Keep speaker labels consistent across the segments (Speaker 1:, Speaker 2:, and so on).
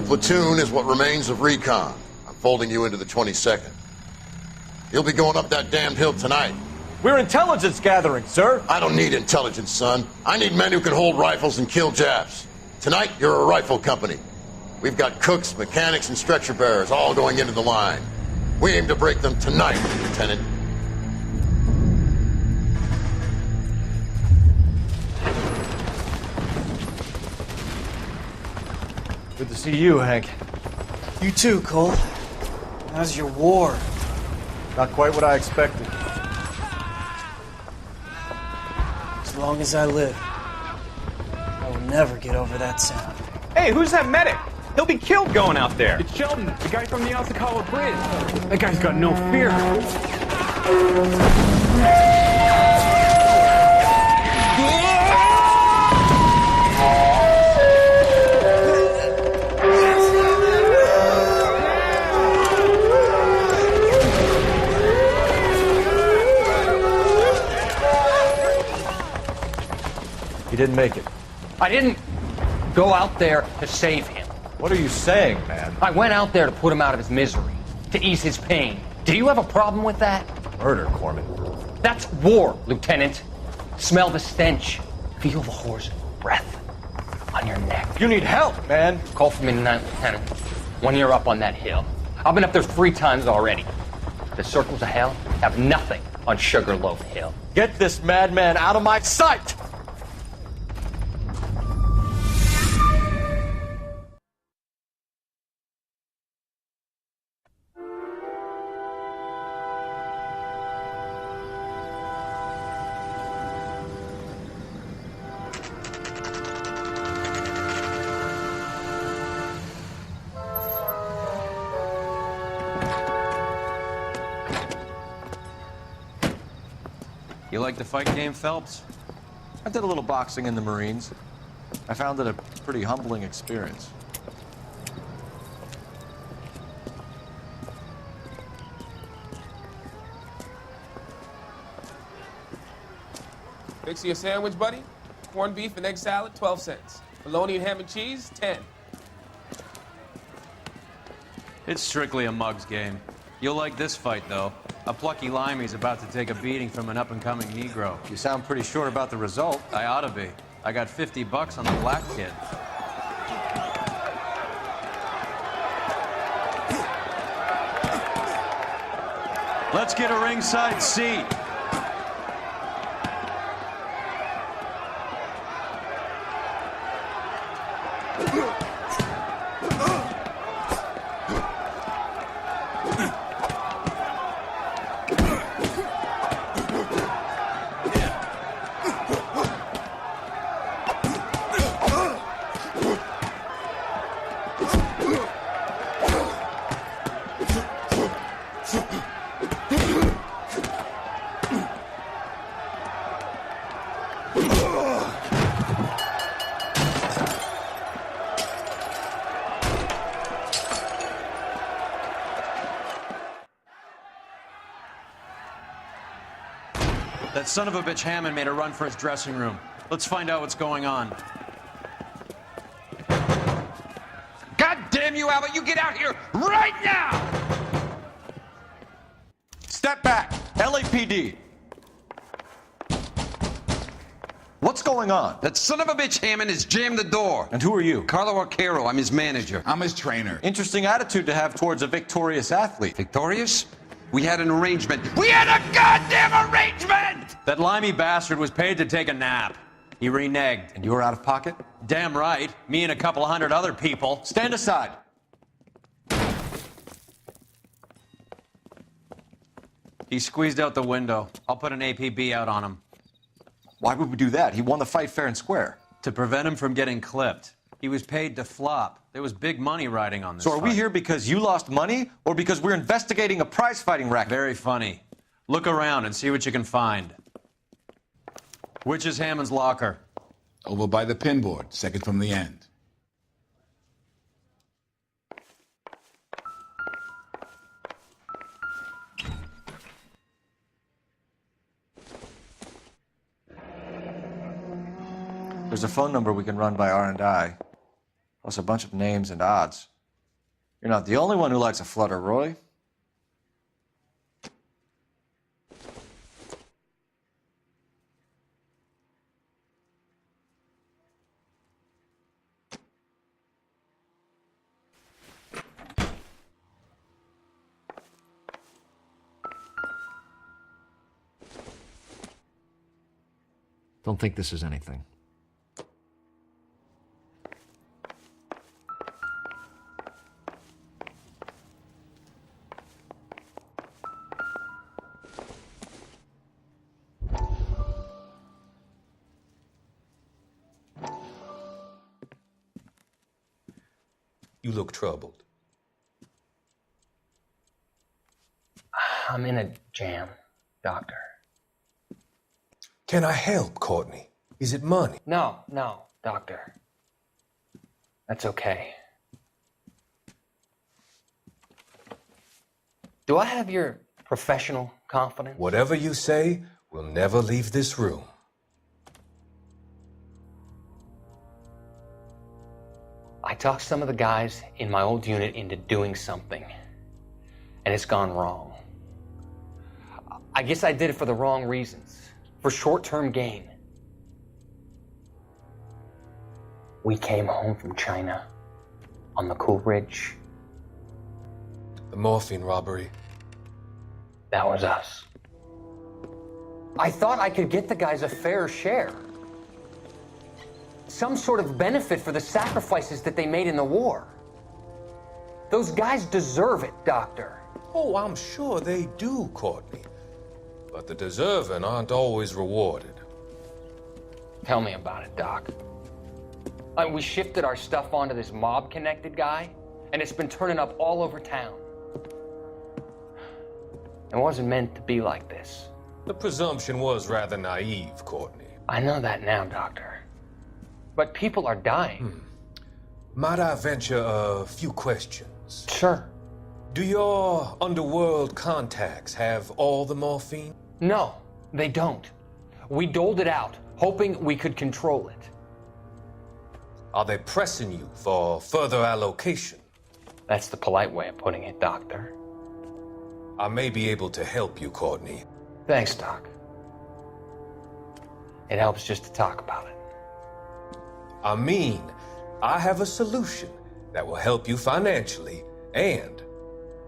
Speaker 1: platoon is what remains of recon. I'm folding you into the 22nd. You'll be going up that damned hill tonight.
Speaker 2: We're intelligence gathering, sir.
Speaker 1: I don't need intelligence, son. I need men who can hold rifles and kill Japs. Tonight, you're a rifle company. We've got cooks, mechanics, and stretcher bearers all going into the line. We aim to break them tonight, Lieutenant.
Speaker 2: Good to see you, Hank.
Speaker 3: You too, Cole. How's your war?
Speaker 2: Not quite what I expected.
Speaker 3: As long as I live, I will never get over that sound.
Speaker 4: Hey, who's that medic? He'll be killed going out there.
Speaker 5: It's Sheldon, the guy from the Osakawa Bridge. That guy's got no fear.
Speaker 2: He didn't make it.
Speaker 6: I didn't go out there to save him.
Speaker 2: What are you saying, man?
Speaker 6: I went out there to put him out of his misery, to ease his pain. Do you have a problem with that?
Speaker 2: Murder, Corman.
Speaker 6: That's war, Lieutenant. Smell the stench. Feel the horse's breath on your neck.
Speaker 2: You need help, man.
Speaker 6: Call for me tonight, Lieutenant. When you're up on that hill. I've been up there 3 times already. The circles of hell have nothing on Sugarloaf Hill.
Speaker 2: Get this madman out of my sight!
Speaker 7: You like the fight game, Phelps?
Speaker 8: I did a little boxing in the Marines. I found it a pretty humbling experience.
Speaker 9: Fix you a sandwich, buddy? Corned beef and egg salad, 12 cents. Bologna and ham and cheese, 10.
Speaker 7: It's strictly a mug's game. You'll like this fight, though. A plucky limey's about to take a beating from an up-and-coming Negro.
Speaker 8: You sound pretty sure about the result.
Speaker 7: I ought to be. I got $50 on the black kid. Let's get a ringside seat. That son of a bitch Hammond made a run for his dressing room. Let's find out what's going on.
Speaker 10: God damn you, Albert! You get out here right now!
Speaker 8: Step back! LAPD! What's going on?
Speaker 10: That son of a bitch Hammond has jammed the door.
Speaker 8: And who are you?
Speaker 10: Carlo Arcaro. I'm his manager.
Speaker 5: I'm his trainer.
Speaker 8: Interesting attitude to have towards a victorious athlete.
Speaker 10: Victorious? We had an arrangement. We had a goddamn arrangement!
Speaker 7: That limey bastard was paid to take a nap. He reneged.
Speaker 8: And you were out of pocket?
Speaker 7: Damn right. Me and a couple 100 other people.
Speaker 8: Stand aside.
Speaker 7: He squeezed out the window. I'll put an APB out on him.
Speaker 8: Why would we do that? He won the fight fair and square.
Speaker 7: To prevent him from getting clipped. He was paid to flop. There was big money riding on this
Speaker 8: So are we
Speaker 7: fight.
Speaker 8: here because you lost money or because we're investigating a prize-fighting racket?
Speaker 7: Very funny. Look around and see what you can find. Which is Hammond's locker?
Speaker 5: Over by the pinboard, second from the end.
Speaker 8: There's a phone number we can run by R&I, plus a bunch of names and odds. You're not the only one who likes a flutter, Roy.
Speaker 11: Don't think this is anything.
Speaker 12: You look troubled.
Speaker 6: I'm in a jam, Doctor.
Speaker 12: Can I help, Courtney? Is it money?
Speaker 6: No, Doctor. That's okay. Do I have your professional confidence?
Speaker 12: Whatever you say, we'll never leave this room.
Speaker 6: I talked some of the guys in my old unit into doing something, and it's gone wrong. I guess I did it for the wrong reasons, for short-term gain. We came home from China on the Cool Ridge.
Speaker 12: The morphine robbery.
Speaker 6: That was us. I thought I could get the guys a fair share. Some sort of benefit for the sacrifices that they made in the war. Those guys deserve it, Doctor.
Speaker 12: Oh, I'm sure they do, Courtney. But the deserving aren't always rewarded.
Speaker 6: Tell me about it, Doc. We shifted our stuff onto this mob-connected guy, and it's been turning up all over town. It wasn't meant to be like this.
Speaker 12: The presumption was rather naive, Courtney.
Speaker 6: I know that now, Doctor. But people are dying.
Speaker 12: Might I venture a few questions?
Speaker 6: Sure.
Speaker 12: Do your underworld contacts have all the morphine?
Speaker 6: No, they don't. We doled it out, hoping we could control it.
Speaker 12: Are they pressing you for further allocation?
Speaker 6: That's the polite way of putting it, Doctor.
Speaker 12: I may be able to help you, Courtney.
Speaker 6: Thanks, Doc. It helps just to talk about it.
Speaker 12: I mean, I have a solution that will help you financially and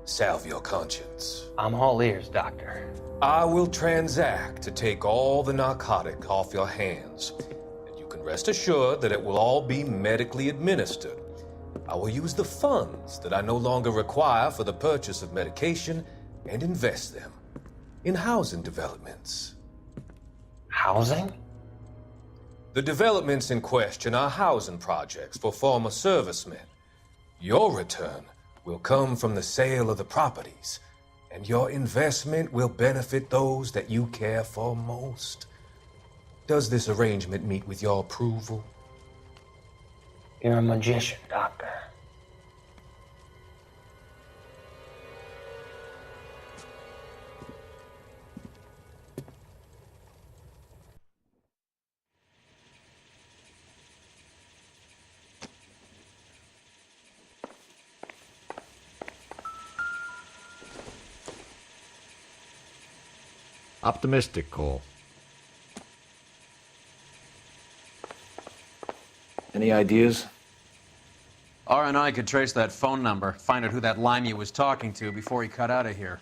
Speaker 12: salve your conscience.
Speaker 6: I'm all ears, Doctor.
Speaker 12: I will transact to take all the narcotic off your hands. And you can rest assured that it will all be medically administered. I will use the funds that I no longer require for the purchase of medication and invest them in housing developments.
Speaker 6: Housing?
Speaker 12: The developments in question are housing projects for former servicemen. Your return will come from the sale of the properties, and your investment will benefit those that you care for most. Does this arrangement meet with your approval?
Speaker 6: You're a magician, Doctor.
Speaker 11: Optimistic, Cole. Any ideas?
Speaker 7: R&I could trace that phone number, find out who that limey was talking to before he cut out of here.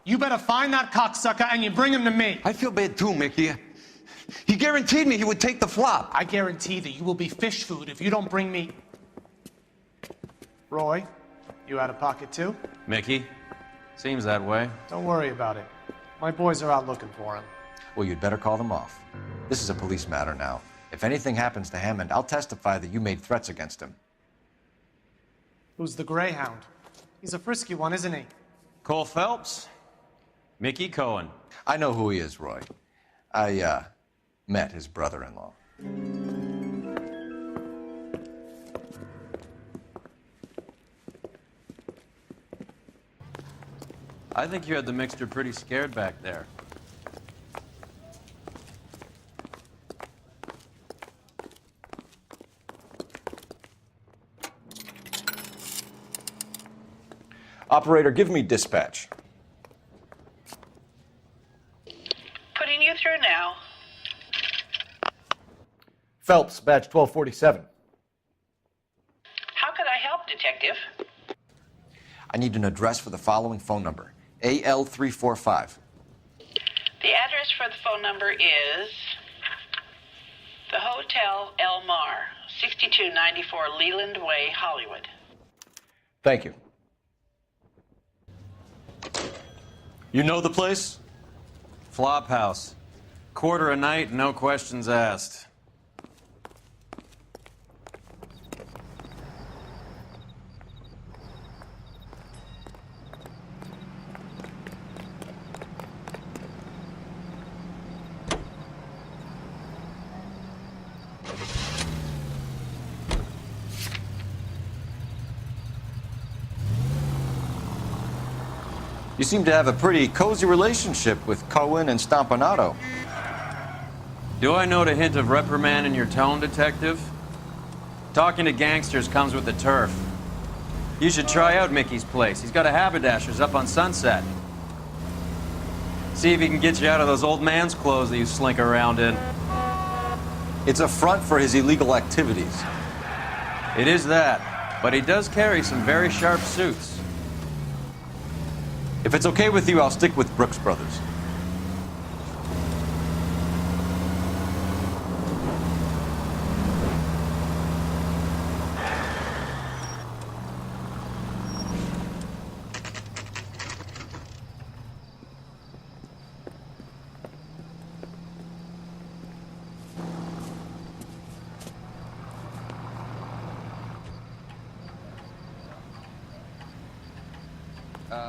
Speaker 13: You better find that cocksucker and you bring him to me.
Speaker 10: I feel bad too, Mickey. He guaranteed me he would take the flop.
Speaker 13: I guarantee that you will be fish food if you don't bring me... Roy, you out of pocket too?
Speaker 7: Mickey? Seems that way.
Speaker 13: Don't worry about it. My boys are out looking for him.
Speaker 8: Well, you'd better call them off. This is a police matter now. If anything happens to Hammond, I'll testify that you made threats against him.
Speaker 13: Who's the Greyhound? He's a frisky one, isn't he?
Speaker 7: Cole Phelps? Mickey Cohen.
Speaker 8: I know who he is, Roy. I, met his brother-in-law.
Speaker 7: I think you had the mixture pretty scared back there.
Speaker 8: Operator, give me dispatch.
Speaker 14: Putting you through now.
Speaker 2: Phelps, badge 1247.
Speaker 14: How could I help, Detective?
Speaker 8: I need an address for the following phone number. AL345.
Speaker 14: The address for the phone number is the Hotel El Mar, 6294 Leland Way, Hollywood.
Speaker 8: Thank you.
Speaker 7: You know the place? Flop house. Quarter a night, no questions asked.
Speaker 8: You seem to have a pretty cozy relationship with Cohen and Stompanato.
Speaker 7: Do I note a hint of reprimand in your tone, Detective? Talking to gangsters comes with the turf. You should try out Mickey's place. He's got a haberdasher's up on Sunset. See if he can get you out of those old man's clothes that you slink around in.
Speaker 8: It's a front for his illegal activities.
Speaker 7: It is that, but he does carry some very sharp suits.
Speaker 8: If it's okay with you, I'll stick with Brooks Brothers.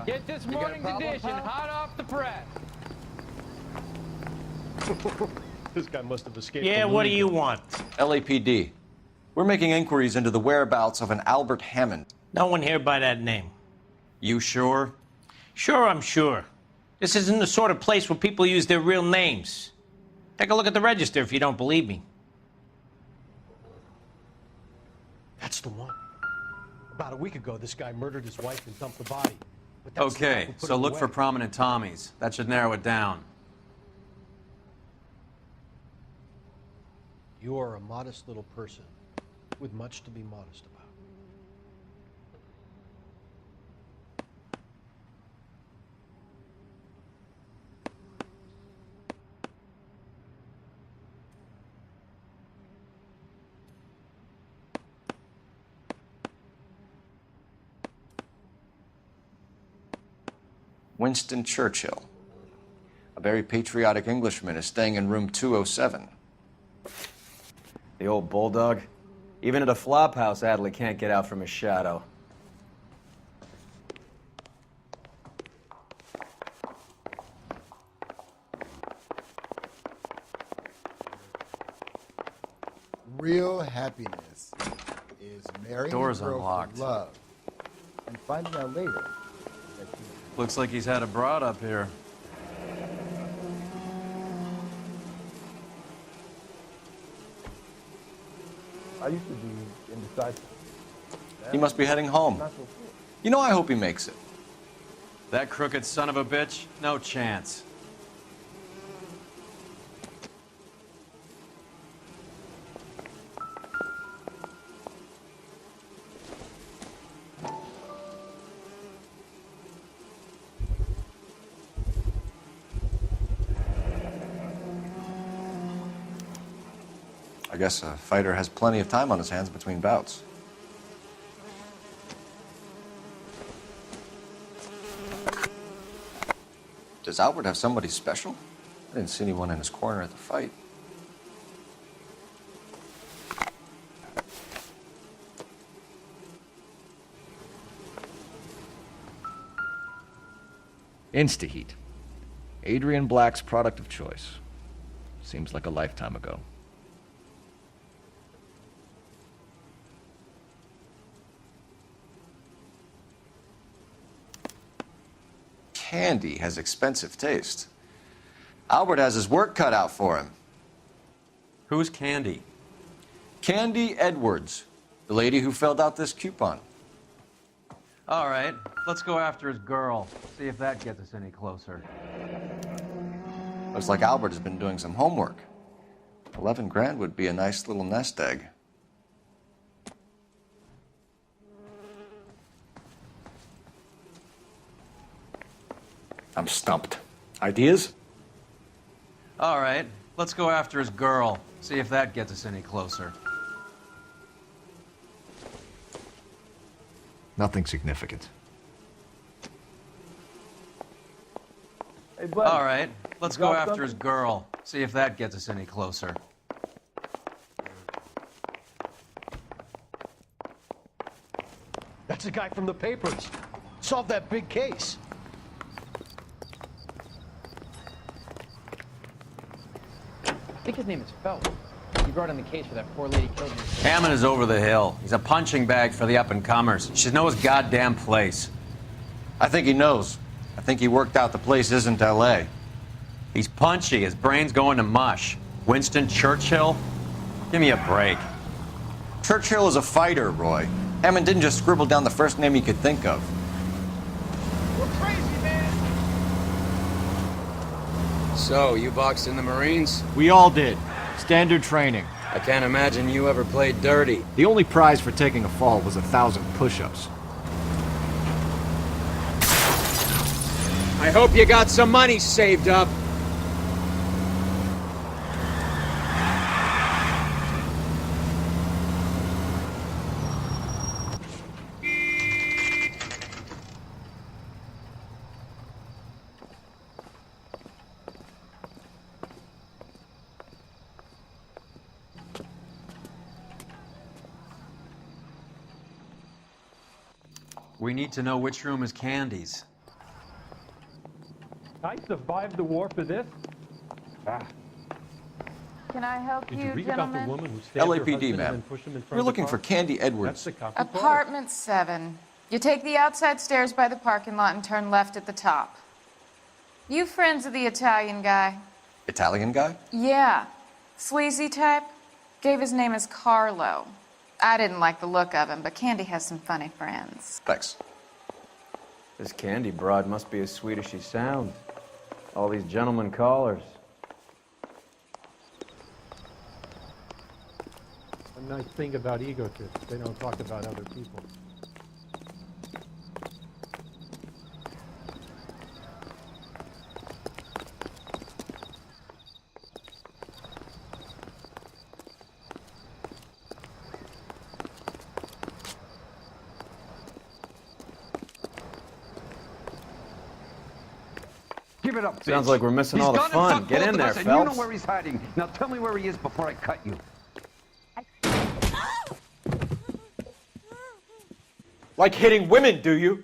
Speaker 10: Get this morning's edition hot off the press.
Speaker 15: This guy must have escaped.
Speaker 16: Yeah, what do you want?
Speaker 8: LAPD. We're making inquiries into the whereabouts of an Albert Hammond.
Speaker 16: No one here by that name.
Speaker 7: You sure?
Speaker 16: Sure, I'm sure. This isn't the sort of place where people use their real names. Take a look at the register if you don't believe me.
Speaker 15: That's the one. About a week ago, this guy murdered his wife and dumped the body. But that's
Speaker 7: Okay,
Speaker 15: not who put
Speaker 7: so
Speaker 15: him
Speaker 7: look
Speaker 15: away.
Speaker 7: for prominent Tommies. That should narrow it down.
Speaker 15: You are a modest little person with much to be modest about.
Speaker 8: Winston Churchill. A very patriotic Englishman is staying in room 207.
Speaker 7: The old bulldog. Even at a flop house, Adley can't get out from his shadow.
Speaker 17: Real happiness is marrying
Speaker 7: Door's
Speaker 17: a girl
Speaker 7: unlocked.
Speaker 17: for love and finding out later that you...
Speaker 7: Looks like he's had a broad up here.
Speaker 17: I used to be indecisive.
Speaker 8: He must be heading home. You know, I hope he makes it.
Speaker 7: That crooked son of a bitch? No chance.
Speaker 8: I guess a fighter has plenty of time on his hands between bouts. Does Albert have somebody special? I didn't see anyone in his corner at the fight.
Speaker 11: Instaheat. Adrian Black's product of choice. Seems like a lifetime ago.
Speaker 8: Candy has expensive taste. Albert has his work cut out for him.
Speaker 7: Who's Candy?
Speaker 8: Candy Edwards, the lady who filled out this coupon.
Speaker 7: All right, let's go after his girl. See if that gets us any closer.
Speaker 8: Looks like Albert has been doing some homework. 11 grand would be a nice little nest egg.
Speaker 11: I'm stumped. Ideas?
Speaker 7: All right, let's go after his girl. See if that gets us any closer.
Speaker 11: Nothing significant.
Speaker 17: Hey, buddy.
Speaker 7: All right, let's
Speaker 17: You
Speaker 7: go
Speaker 17: got
Speaker 7: after
Speaker 17: something?
Speaker 7: his girl. See if that gets us any closer.
Speaker 15: That's the guy from the papers. Solved that big case.
Speaker 18: I think his name is Phelps. He brought in the case for that poor lady killed in his...
Speaker 7: Hammond is over the hill. He's a punching bag for the up-and-comers. He should know his goddamn place.
Speaker 8: I think he knows. I think he worked out the place isn't L.A.
Speaker 7: He's punchy. His brain's going to mush. Winston Churchill? Give me a break.
Speaker 8: Churchill is a fighter, Roy. Hammond didn't just scribble down the first name he could think of.
Speaker 10: We're crazy, man!
Speaker 19: So, you boxed in the Marines?
Speaker 2: We all did. Standard training.
Speaker 19: I can't imagine you ever played dirty.
Speaker 2: The only prize for taking a fall was 1,000 push-ups.
Speaker 19: I hope you got some money saved up.
Speaker 7: We need to know which room is Candy's.
Speaker 5: I survived the war for this?
Speaker 20: Can I help
Speaker 15: Did
Speaker 20: you,
Speaker 15: you read
Speaker 20: gentlemen?
Speaker 15: about the woman who stabbed her
Speaker 8: LAPD,
Speaker 15: husband and
Speaker 8: ma'am.
Speaker 15: then pushed him in front
Speaker 8: We're
Speaker 15: of the
Speaker 8: looking
Speaker 15: car?
Speaker 8: for Candy Edwards.
Speaker 15: That's the copy.
Speaker 20: Apartment 7. You take the outside stairs by the parking lot and turn left at the top. You friends of the Italian guy?
Speaker 8: Italian guy?
Speaker 20: Yeah. Sleazy type? Gave his name as Carlo. I didn't like the look of him, but Candy has some funny friends.
Speaker 8: Thanks.
Speaker 7: This Candy broad must be as sweet as she sounds. All these gentlemen callers.
Speaker 15: A nice thing about egotists, they don't talk about other people.
Speaker 10: Give it up,
Speaker 7: Sounds
Speaker 10: bitch.
Speaker 7: like we're missing all the
Speaker 10: He's
Speaker 7: fun.
Speaker 10: gonna fuck
Speaker 7: Get
Speaker 10: both
Speaker 7: in
Speaker 10: of
Speaker 7: there,
Speaker 10: us, and you know
Speaker 7: Phelps.
Speaker 10: where he's hiding. Now tell me where he is before I cut you.
Speaker 2: Like hitting women, do you?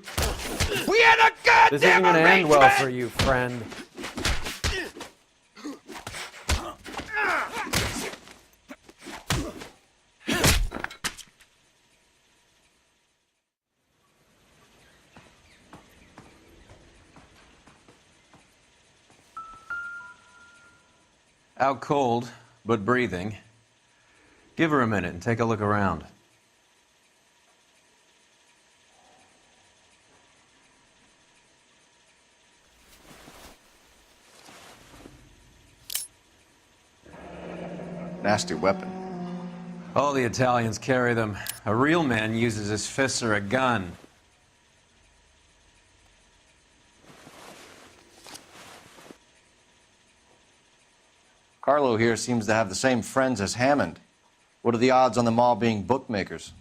Speaker 10: We had a goddamn
Speaker 7: This isn't gonna end well
Speaker 10: arrangement!
Speaker 7: for you, friend. Out cold, but breathing. Give her a minute and take a look around.
Speaker 8: Nasty weapon.
Speaker 7: All the Italians carry them. A real man uses his fists or a gun.
Speaker 8: Carlo here seems to have the same friends as Hammond. What are the odds on them all being bookmakers?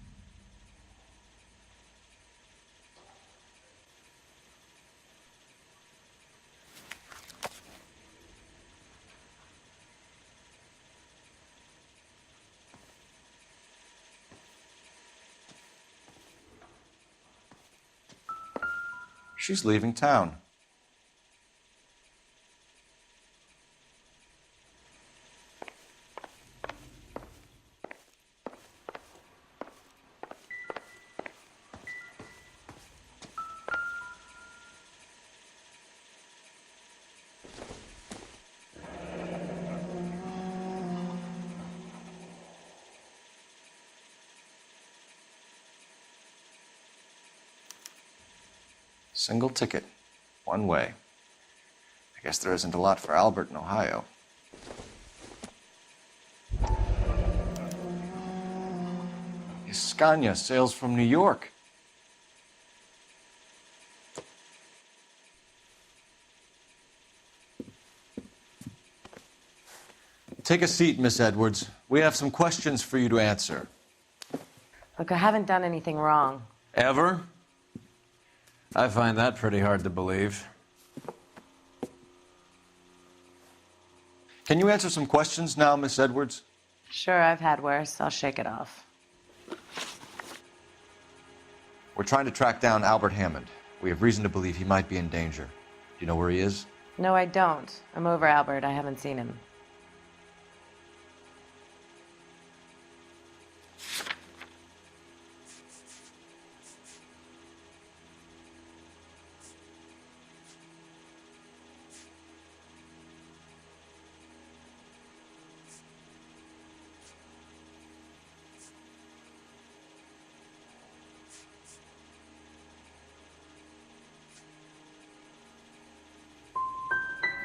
Speaker 8: She's leaving town. Single ticket. One way. I guess there isn't a lot for Albert in Ohio. Scania sails from New York. Take a seat, Miss Edwards. We have some questions for you to answer.
Speaker 21: Look, I haven't done anything wrong.
Speaker 7: Ever? I find that pretty hard to believe.
Speaker 8: Can you answer some questions now, Miss Edwards?
Speaker 21: Sure, I've had worse. I'll shake it off.
Speaker 8: We're trying to track down Albert Hammond. We have reason to believe he might be in danger. Do you know where he is?
Speaker 21: No, I don't. I'm over Albert. I haven't seen him.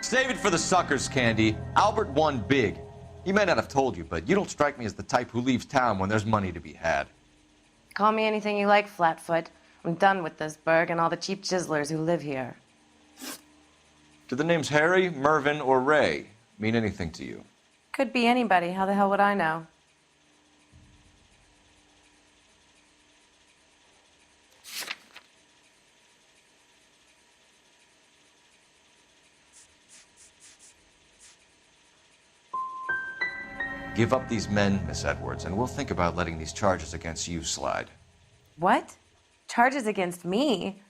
Speaker 8: Save it for the suckers, Candy. Albert won big. He may not have told you, but you don't strike me as the type who leaves town when there's money to be had.
Speaker 21: Call me anything you like, Flatfoot. I'm done with this burg and all the cheap chiselers who live here.
Speaker 8: Do the names Harry, Mervyn, or Ray mean anything to you?
Speaker 21: Could be anybody. How the hell would I know?
Speaker 8: Give up these men, Miss Edwards, and we'll think about letting these charges against you slide.
Speaker 21: What? Charges against me?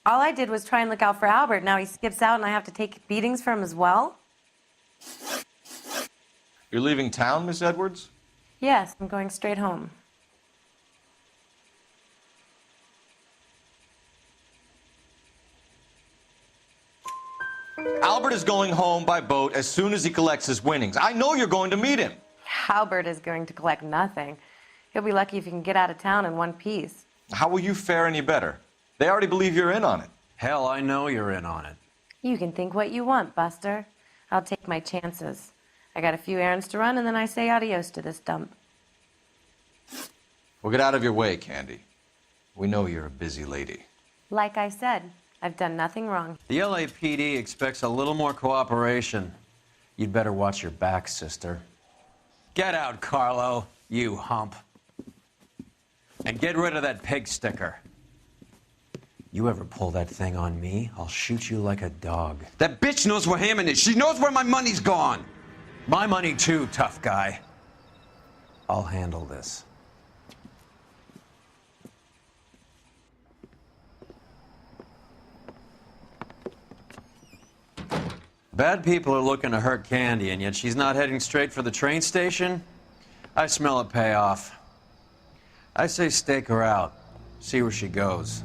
Speaker 21: All I did was try and look out for Albert. Now he skips out and I have to take beatings for him as well?
Speaker 8: You're leaving town, Miss Edwards?
Speaker 21: Yes, I'm going straight home.
Speaker 8: Albert is going home by boat as soon as he collects his winnings. I know you're going to meet him.
Speaker 21: Albert is going to collect nothing. He'll be lucky if he can get out of town in one piece.
Speaker 8: How will you fare any better? They already believe you're in on it.
Speaker 7: Hell, I know you're in on it.
Speaker 21: You can think what you want, Buster. I'll take my chances. I got a few errands to run, and then I say adios to this dump.
Speaker 8: We'll get out of your way, Candy. We know you're a busy lady.
Speaker 21: Like I said, I've done nothing wrong.
Speaker 7: The LAPD expects a little more cooperation. You'd better watch your back, sister. Get out, Carlo, you hump. And get rid of that pig sticker. You ever pull that thing on me, I'll shoot you like a dog.
Speaker 10: That bitch knows where Hammond is. She knows where my money's gone.
Speaker 7: My money too, tough guy. I'll handle this. Bad people are looking to hurt Candy, and yet she's not heading straight for the train station? I smell a payoff. I say stake her out. See where she goes.